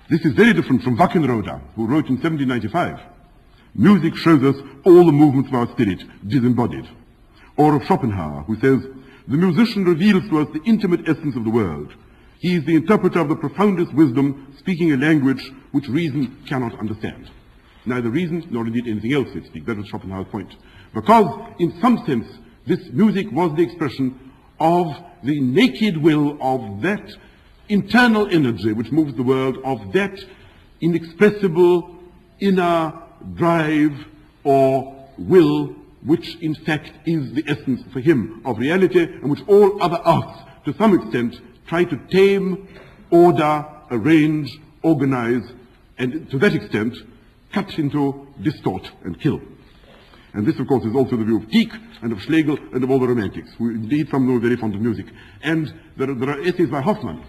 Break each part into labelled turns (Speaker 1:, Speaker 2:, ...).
Speaker 1: This is very different from Wackenroder, who wrote in 1795, music shows us all the movements of our spirit disembodied. Or of Schopenhauer, who says, the musician reveals to us the intimate essence of the world. He is the interpreter of the profoundest wisdom, speaking a language which reason cannot understand. Neither reason nor indeed anything else, so to speak. That was Schopenhauer's point. Because, in some sense, this music was the expression of the naked will of that internal energy which moves the world, of that inexpressible inner drive or will, which in fact is the essence for him of reality, and which all other arts, to some extent, try to tame, order, arrange, organize, and to that extent, cut into, distort, and kill. And this, of course, is also the view of Tieck and of Schlegel and of all the Romantics, who indeed some were very fond of music. And there are essays by Hoffmann,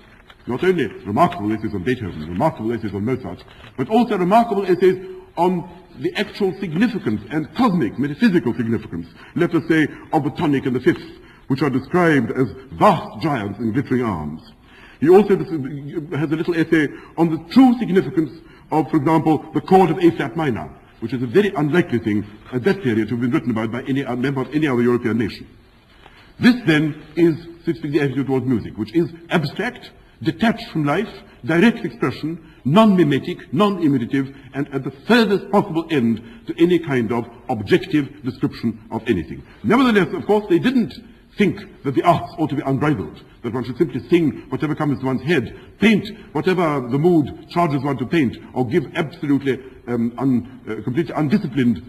Speaker 1: not only remarkable essays on Beethoven, remarkable essays on Mozart, but also remarkable essays on the actual significance and cosmic, metaphysical significance, let us say, of the tonic and the fifth, which are described as vast giants in glittering arms. He also has a little essay on the true significance of, for example, the chord of A-flat minor, which is a very unlikely thing at that period to have been written about by any member of any other European nation. This then is, so to speak, the attitude towards music, which is abstract, detached from life, direct expression, non-mimetic, non-imitative, and at the furthest possible end to any kind of objective description of anything. Nevertheless, of course, they didn't think that the arts ought to be unbridled, that one should simply sing whatever comes to one's head, paint whatever the mood charges one to paint, or give absolutely completely undisciplined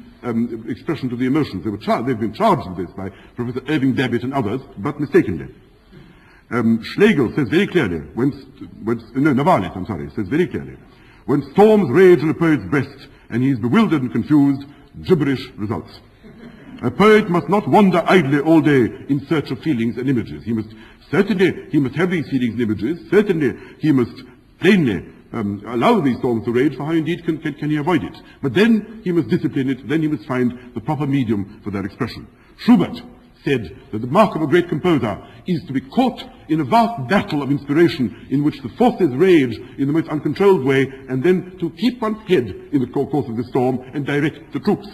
Speaker 1: expression to the emotions. They've been charged with this by Professor Irving Babbitt and others, but mistakenly. Schlegel says very clearly, Novalis, I'm sorry, says very clearly, when storms rage in a poet's breast and he is bewildered and confused, gibberish results. A poet must not wander idly all day in search of feelings and images. He must have these feelings and images. Certainly, he must plainly allow these storms to rage, for how indeed can he avoid it? But then he must discipline it, then he must find the proper medium for their expression. Schubert said that the mark of a great composer is to be caught in a vast battle of inspiration in which the forces rage in the most uncontrolled way, and then to keep one's head in the course of the storm and direct the troops.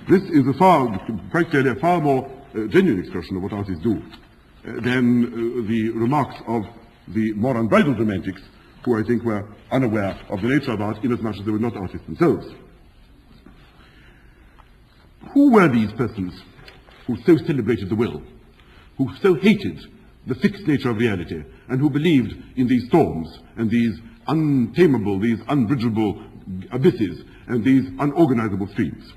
Speaker 1: This is quite clearly a far more genuine expression of what artists do than the remarks of the more unbridled romantics, who I think were unaware of the nature of art, inasmuch as they were not artists themselves. Who were these persons who so celebrated the will, who so hated the fixed nature of reality, and who believed in these storms and these untamable, these unbridgeable abysses and these unorganizable streams?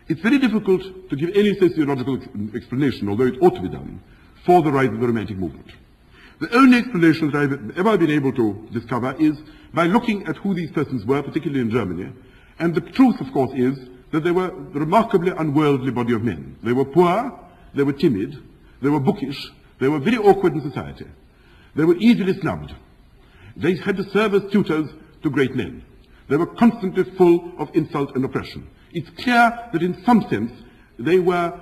Speaker 1: It's very difficult to give any sociological explanation, although it ought to be done, for the rise of the Romantic movement. The only explanation that I've ever been able to discover is by looking at who these persons were, particularly in Germany. And the truth, of course, is that they were a remarkably unworldly body of men. They were poor, they were timid, they were bookish, they were very awkward in society. They were easily snubbed. They had to serve as tutors to great men. They were constantly full of insult and oppression. It's clear that in some sense they were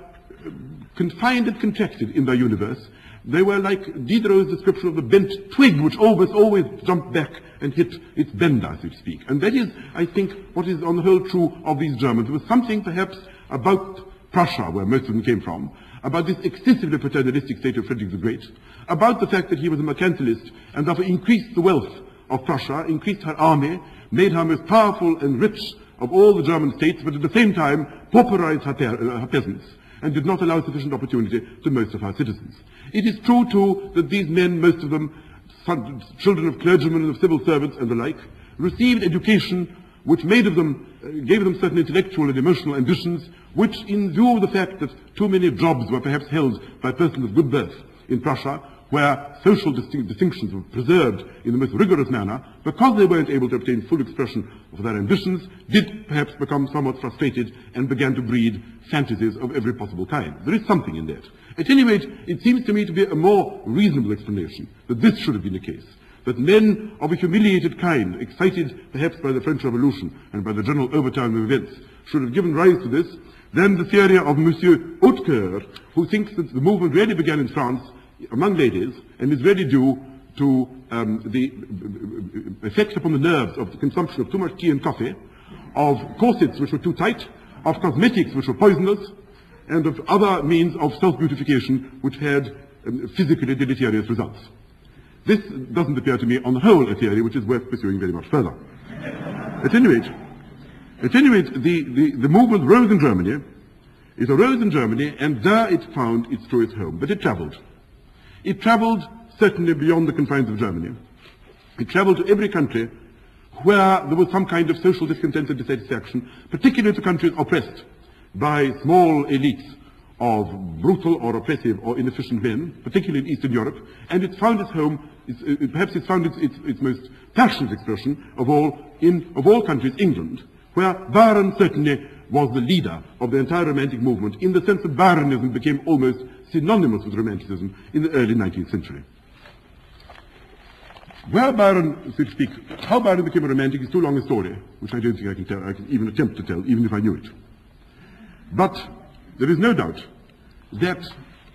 Speaker 1: confined and contracted in their universe. They were like Diderot's description of the bent twig, which always jumped back and hit its bender, so to speak. And that is, I think, what is on the whole true of these Germans. There was something perhaps about Prussia, where most of them came from, about this excessively paternalistic state of Frederick the Great, about the fact that he was a mercantilist and therefore increased the wealth of Prussia, increased her army, made her most powerful and rich of all the German states, but at the same time pauperized her peasants and did not allow sufficient opportunity to most of her citizens. It is true, too, that these men, most of them children of clergymen and of civil servants and the like, received education which gave them certain intellectual and emotional ambitions, which, in view of the fact that too many jobs were perhaps held by persons of good birth in Prussia, where social distinctions were preserved in the most rigorous manner, because they weren't able to obtain full expression of their ambitions, did perhaps become somewhat frustrated and began to breed fantasies of every possible kind. There is something in that. At any rate, it seems to me to be a more reasonable explanation that this should have been the case, that men of a humiliated kind, excited perhaps by the French Revolution and by the general overturn of events, should have given rise to this, than the theory of Monsieur Hautecoeur, who thinks that the movement really began in France among ladies and is really due to the effect upon the nerves of the consumption of too much tea and coffee, of corsets which were too tight, of cosmetics which were poisonous, and of other means of self-beautification which had physically deleterious results. This doesn't appear to me on the whole a theory which is worth pursuing very much further. At any rate, the movement rose in Germany. It arose in Germany, and there it found its truest home. But it traveled. It traveled certainly beyond the confines of Germany. It traveled to every country where there was some kind of social discontent and dissatisfaction, particularly to countries oppressed by small elites of brutal or oppressive or inefficient men, particularly in Eastern Europe, and it found its home, perhaps it found its most passionate expression of all countries, England, where Byron certainly was the leader of the entire Romantic movement, in the sense that Byronism became almost synonymous with Romanticism in the early 19th century. Where Byron, so to speak, how Byron became a Romantic is too long a story, which I don't think I can even attempt to tell, even if I knew it. But there is no doubt that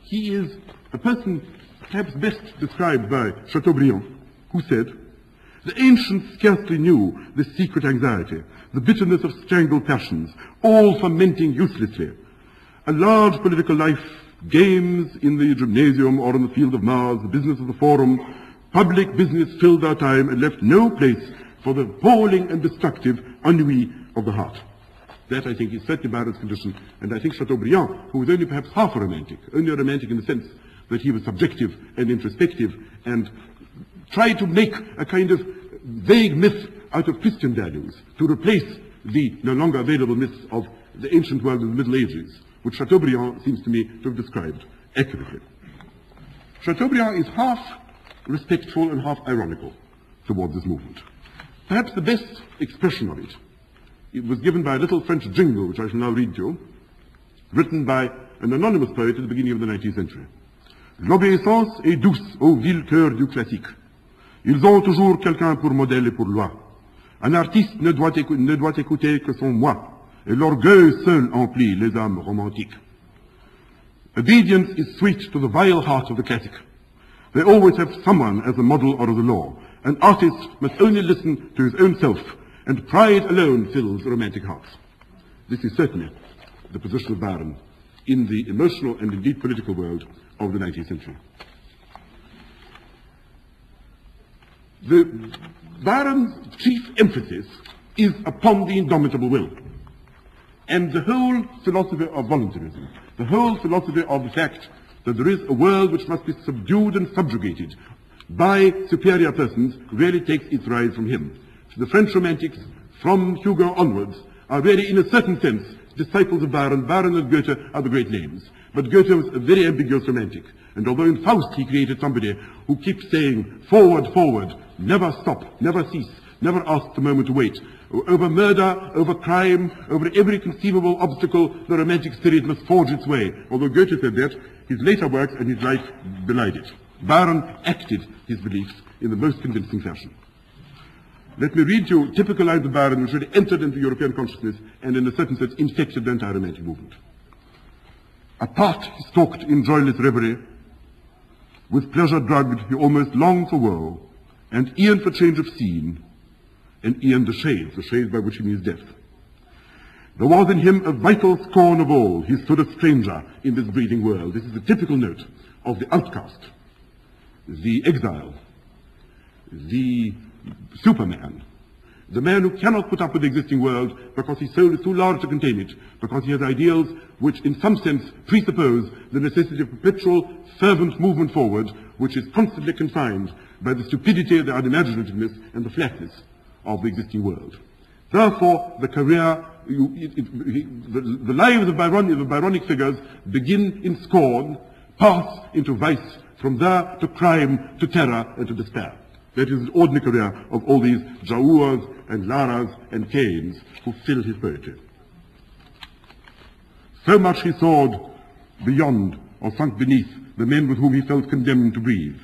Speaker 1: he is a person perhaps best described by Chateaubriand, who said, "The ancients scarcely knew the secret anxiety, the bitterness of strangled passions, all fermenting uselessly. A large political life, games in the gymnasium or on the field of Mars, the business of the forum, public business filled our time and left no place for the appalling and destructive ennui of the heart." That, I think, is certainly Byron's condition, and I think Chateaubriand, who was only perhaps half a romantic, only a romantic in the sense that he was subjective and introspective and tried to make a kind of vague myth out of Christian values to replace the no longer available myths of the ancient world of the Middle Ages, which Chateaubriand seems to me to have described accurately. Chateaubriand is half respectful and half ironical towards this movement. Perhaps the best expression of it was given by a little French jingle, which I shall now read to you, written by an anonymous poet at the beginning of the 19th century. L'obéissance est douce aux vils cœurs du classique. Ils ont toujours quelqu'un pour modèle et pour loi. Un artiste ne doit écouter que son moi, et l'orgueil seul emplit les âmes romantiques. Obedience is sweet to the vile heart of the classic. They always have someone as a model or as a law. An artist must only listen to his own self, and pride alone fills romantic hearts. This is certainly the position of Byron in the emotional and indeed political world of the 19th century. Byron's chief emphasis is upon the indomitable will, and the whole philosophy of voluntarism, the whole philosophy of the fact that there is a world which must be subdued and subjugated by superior persons really takes its rise from him. The French romantics, from Hugo onwards, are really, in a certain sense, disciples of Byron. Byron and Goethe are the great names. But Goethe was a very ambiguous romantic. And although in Faust he created somebody who keeps saying, forward, forward, never stop, never cease, never ask the moment to wait. Over murder, over crime, over every conceivable obstacle, the romantic spirit must forge its way. Although Goethe said that, his later works and his life belied it. Byron acted his beliefs in the most convincing fashion. Let me read you typical lines of Byron which really entered into European consciousness and in a certain sense infected the entire romantic movement. Apart he stalked in joyless reverie, with pleasure drugged he almost longed for woe, and e'en for change of scene, and e'en the shades by which he means death. There was in him a vital scorn of all, he stood a stranger in this breathing world. This is the typical note of the outcast, the exile, the Superman, the man who cannot put up with the existing world because his soul is too large to contain it, because he has ideals which in some sense presuppose the necessity of perpetual, fervent movement forward, which is constantly confined by the stupidity, the unimaginativeness, and the flatness of the existing world. Therefore, the career, the lives of Byronic figures begin in scorn, pass into vice, from there to crime, to terror, and to despair. That is the ordinary career of all these Jaurs and Laras and Cains who fill his poetry. So much he soared beyond or sunk beneath the men with whom he felt condemned to breathe.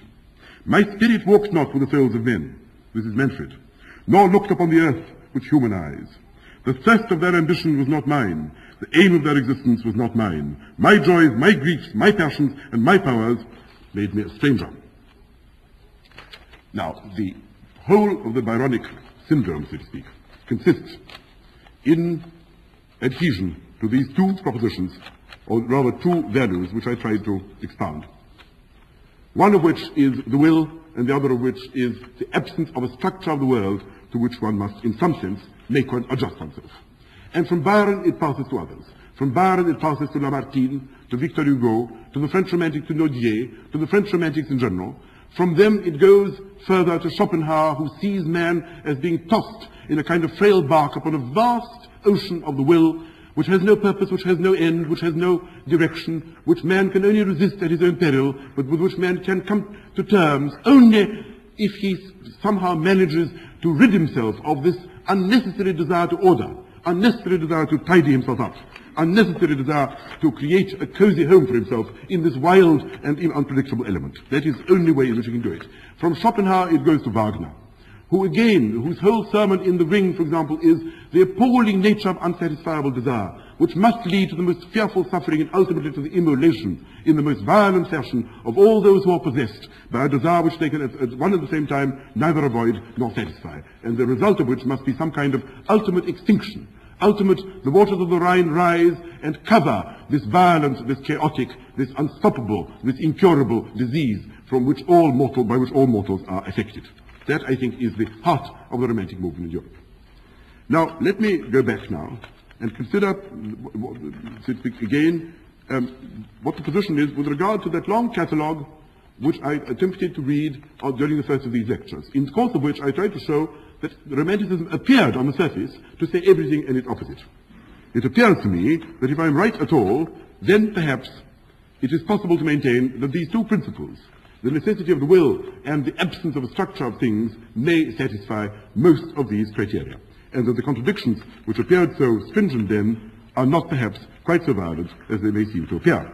Speaker 1: My spirit walked not with the souls of men, this is Manfred, nor looked upon the earth with human eyes. The thirst of their ambition was not mine, the aim of their existence was not mine. My joys, my griefs, my passions, and my powers made me a stranger. Now, the whole of the Byronic syndrome, so to speak, consists in adhesion to these two propositions, or rather two values, which I tried to expound. One of which is the will, and the other of which is the absence of a structure of the world to which one must, in some sense, make one adjust oneself. And from Byron it passes to others. From Byron it passes to Lamartine, to Victor Hugo, to the French romantics, to Nodier, to the French romantics in general. From them it goes further to Schopenhauer, who sees man as being tossed in a kind of frail bark upon a vast ocean of the will, which has no purpose, which has no end, which has no direction, which man can only resist at his own peril, but with which man can come to terms only if he somehow manages to rid himself of this unnecessary desire to order, unnecessary desire to tidy himself up, unnecessary desire to create a cozy home for himself in this wild and unpredictable element. That is the only way in which he can do it. From Schopenhauer it goes to Wagner, who again, whose whole sermon in The Ring, for example, is the appalling nature of unsatisfiable desire, which must lead to the most fearful suffering and ultimately to the immolation in the most violent fashion of all those who are possessed by a desire which they can at one and the same time neither avoid nor satisfy, and the result of which must be some kind of ultimate extinction. Ultimate, the waters of the Rhine rise and cover this violent, this chaotic, this unstoppable, this incurable disease by which all mortals are affected. That, I think, is the heart of the Romantic movement in Europe. Now, let me go back now and consider, so to speak, again, what the position is with regard to that long catalogue which I attempted to read during the first of these lectures, in the course of which I tried to show that Romanticism appeared on the surface to say everything and its opposite. It appears to me that if I am right at all, then perhaps it is possible to maintain that these two principles, the necessity of the will and the absence of a structure of things, may satisfy most of these criteria, and that the contradictions which appeared so stringent then are not perhaps quite so violent as they may seem to appear.